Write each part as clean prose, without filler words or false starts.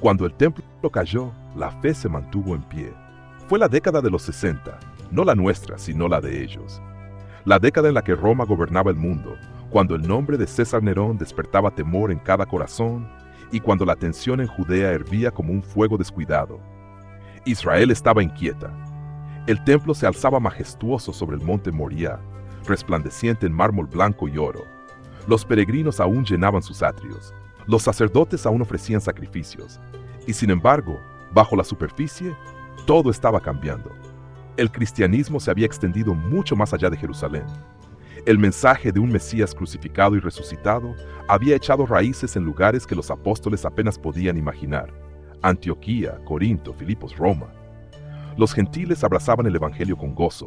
Cuando el templo cayó, la fe se mantuvo en pie. Fue la década de los 60, no la nuestra, sino la de ellos. La década en la que Roma gobernaba el mundo, cuando el nombre de César Nerón despertaba temor en cada corazón y cuando la tensión en Judea hervía como un fuego descuidado. Israel estaba inquieta. El templo se alzaba majestuoso sobre el monte Moriah, resplandeciente en mármol blanco y oro. Los peregrinos aún llenaban sus atrios. Los sacerdotes aún ofrecían sacrificios. Y sin embargo, bajo la superficie, todo estaba cambiando. El cristianismo se había extendido mucho más allá de Jerusalén. El mensaje de un Mesías crucificado y resucitado había echado raíces en lugares que los apóstoles apenas podían imaginar: Antioquía, Corinto, Filipos, Roma. Los gentiles abrazaban el evangelio con gozo.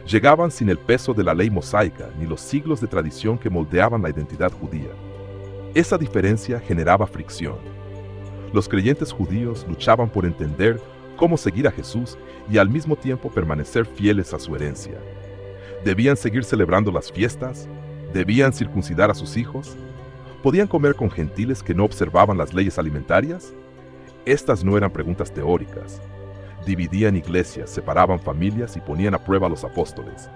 Llegaban sin el peso de la ley mosaica ni los siglos de tradición que moldeaban la identidad judía. Esa diferencia generaba fricción. Los creyentes judíos luchaban por entender cómo seguir a Jesús y al mismo tiempo permanecer fieles a su herencia. ¿Debían seguir celebrando las fiestas? ¿Debían circuncidar a sus hijos? ¿Podían comer con gentiles que no observaban las leyes alimentarias? Estas no eran preguntas teóricas. Dividían iglesias, separaban familias y ponían a prueba a los apóstoles.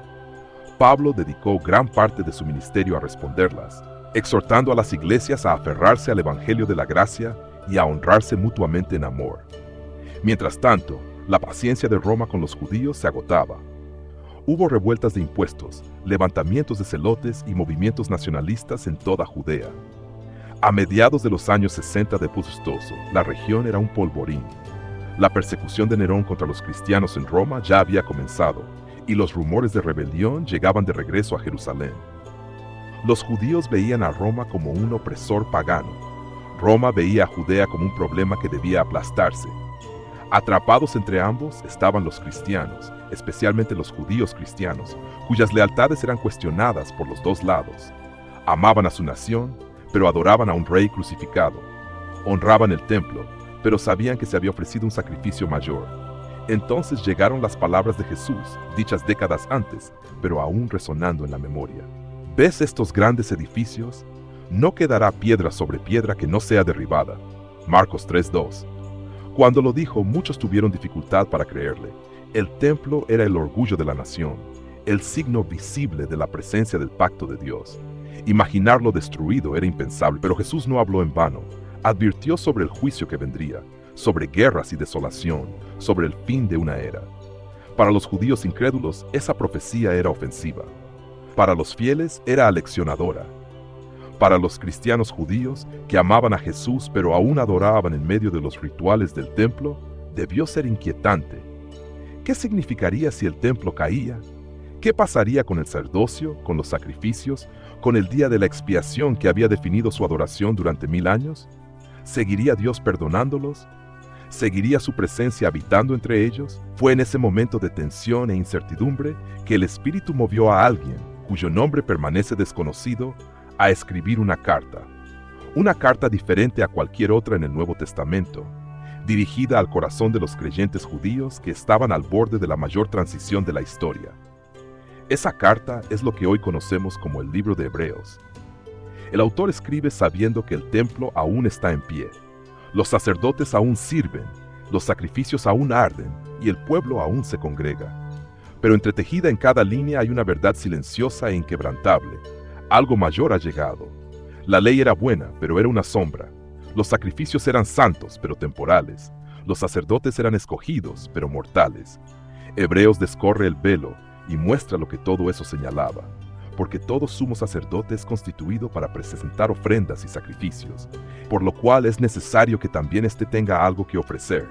Pablo dedicó gran parte de su ministerio a responderlas, exhortando a las iglesias a aferrarse al evangelio de la gracia y a honrarse mutuamente en amor. Mientras tanto, la paciencia de Roma con los judíos se agotaba. Hubo revueltas de impuestos, levantamientos de celotes y movimientos nacionalistas en toda Judea. A mediados de los años 60 de Postustoso, la región era un polvorín. La persecución de Nerón contra los cristianos en Roma ya había comenzado, y los rumores de rebelión llegaban de regreso a Jerusalén. Los judíos veían a Roma como un opresor pagano. Roma veía a Judea como un problema que debía aplastarse. Atrapados entre ambos estaban los cristianos, especialmente los judíos cristianos, cuyas lealtades eran cuestionadas por los dos lados. Amaban a su nación, pero adoraban a un rey crucificado. Honraban el templo, pero sabían que se había ofrecido un sacrificio mayor. Entonces llegaron las palabras de Jesús, dichas décadas antes, pero aún resonando en la memoria. ¿Ves estos grandes edificios? No quedará piedra sobre piedra que no sea derribada. Marcos 3:2. Cuando lo dijo, muchos tuvieron dificultad para creerle. El templo era el orgullo de la nación, el signo visible de la presencia del pacto de Dios. Imaginarlo destruido era impensable, pero Jesús no habló en vano. Advirtió sobre el juicio que vendría, sobre guerras y desolación, sobre el fin de una era. Para los judíos incrédulos, esa profecía era ofensiva. Para los fieles, era aleccionadora. Para los cristianos judíos, que amaban a Jesús pero aún adoraban en medio de los rituales del templo, debió ser inquietante. ¿Qué significaría si el templo caía? ¿Qué pasaría con el sacerdocio, con los sacrificios, con el día de la expiación que había definido su adoración durante 1000 años? ¿Seguiría Dios perdonándolos? ¿Seguiría su presencia habitando entre ellos? Fue en ese momento de tensión e incertidumbre que el Espíritu movió a alguien, cuyo nombre permanece desconocido, a escribir una carta diferente a cualquier otra en el Nuevo Testamento, dirigida al corazón de los creyentes judíos que estaban al borde de la mayor transición de la historia. Esa carta es lo que hoy conocemos como el libro de Hebreos. El autor escribe sabiendo que el templo aún está en pie, los sacerdotes aún sirven, los sacrificios aún arden y el pueblo aún se congrega. Pero entretejida en cada línea hay una verdad silenciosa e inquebrantable. Algo mayor ha llegado. La ley era buena, pero era una sombra. Los sacrificios eran santos, pero temporales. Los sacerdotes eran escogidos, pero mortales. Hebreos descorre el velo y muestra lo que todo eso señalaba. Porque todo sumo sacerdote es constituido para presentar ofrendas y sacrificios, por lo cual es necesario que también éste tenga algo que ofrecer.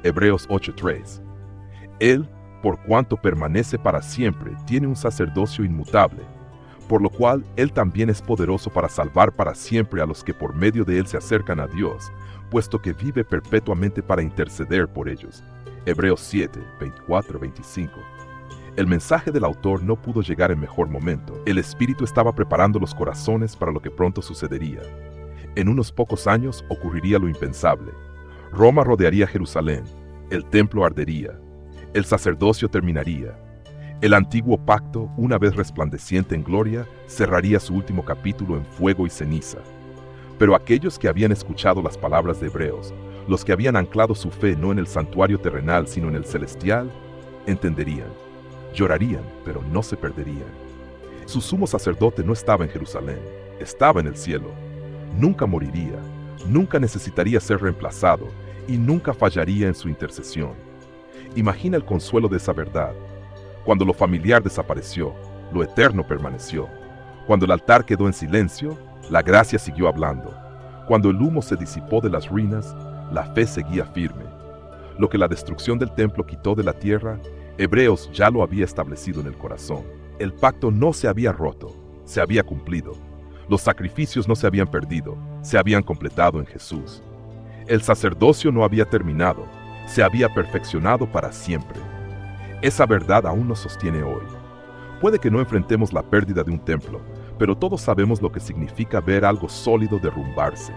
Hebreos 8:3. Él, por cuanto permanece para siempre, tiene un sacerdocio inmutable, por lo cual Él también es poderoso para salvar para siempre a los que por medio de Él se acercan a Dios, puesto que vive perpetuamente para interceder por ellos. Hebreos 7:24-25. El mensaje del autor no pudo llegar en mejor momento. El Espíritu estaba preparando los corazones para lo que pronto sucedería. En unos pocos años ocurriría lo impensable. Roma rodearía Jerusalén, el templo ardería, el sacerdocio terminaría. El antiguo pacto, una vez resplandeciente en gloria, cerraría su último capítulo en fuego y ceniza. Pero aquellos que habían escuchado las palabras de Hebreos, los que habían anclado su fe no en el santuario terrenal sino en el celestial, entenderían, llorarían, pero no se perderían. Su sumo sacerdote no estaba en Jerusalén, estaba en el cielo. Nunca moriría, nunca necesitaría ser reemplazado y nunca fallaría en su intercesión. Imagina el consuelo de esa verdad. Cuando lo familiar desapareció, lo eterno permaneció. Cuando el altar quedó en silencio, la gracia siguió hablando. Cuando el humo se disipó de las ruinas, la fe seguía firme. Lo que la destrucción del templo quitó de la tierra, Hebreos ya lo había establecido en el corazón. El pacto no se había roto, se había cumplido. Los sacrificios no se habían perdido, se habían completado en Jesús. El sacerdocio no había terminado, se había perfeccionado para siempre. Esa verdad aún nos sostiene hoy. Puede que no enfrentemos la pérdida de un templo, pero todos sabemos lo que significa ver algo sólido derrumbarse.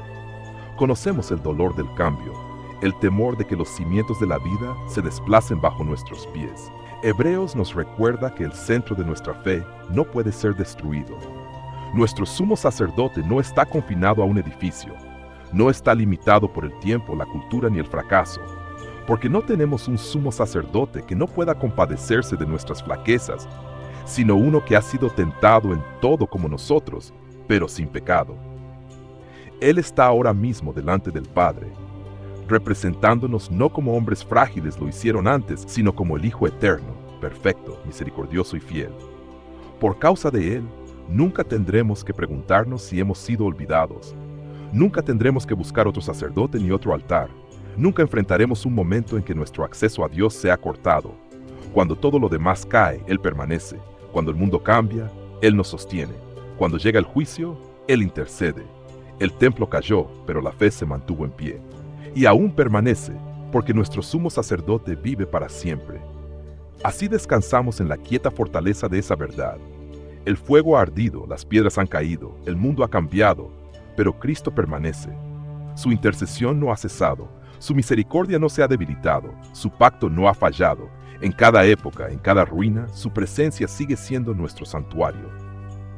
Conocemos el dolor del cambio, el temor de que los cimientos de la vida se desplacen bajo nuestros pies. Hebreos nos recuerda que el centro de nuestra fe no puede ser destruido. Nuestro sumo sacerdote no está confinado a un edificio, no está limitado por el tiempo, la cultura ni el fracaso, porque no tenemos un sumo sacerdote que no pueda compadecerse de nuestras flaquezas, sino uno que ha sido tentado en todo como nosotros, pero sin pecado. Él está ahora mismo delante del Padre, representándonos no como hombres frágiles lo hicieron antes, sino como el Hijo eterno, perfecto, misericordioso y fiel. Por causa de Él, nunca tendremos que preguntarnos si hemos sido olvidados. Nunca tendremos que buscar otro sacerdote ni otro altar. Nunca enfrentaremos un momento en que nuestro acceso a Dios sea cortado. Cuando todo lo demás cae, Él permanece. Cuando el mundo cambia, Él nos sostiene. Cuando llega el juicio, Él intercede. El templo cayó, pero la fe se mantuvo en pie. Y aún permanece, porque nuestro sumo sacerdote vive para siempre. Así descansamos en la quieta fortaleza de esa verdad. El fuego ha ardido, las piedras han caído, el mundo ha cambiado, pero Cristo permanece. Su intercesión no ha cesado, su misericordia no se ha debilitado, su pacto no ha fallado. En cada época, en cada ruina, su presencia sigue siendo nuestro santuario.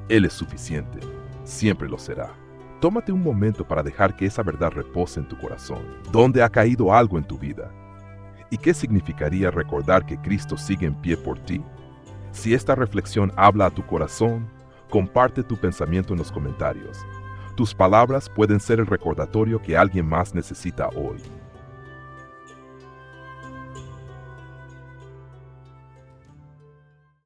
Él es suficiente, siempre lo será. Tómate un momento para dejar que esa verdad repose en tu corazón. ¿Dónde ha caído algo en tu vida? ¿Y qué significaría recordar que Cristo sigue en pie por ti? Si esta reflexión habla a tu corazón, comparte tu pensamiento en los comentarios. Tus palabras pueden ser el recordatorio que alguien más necesita hoy.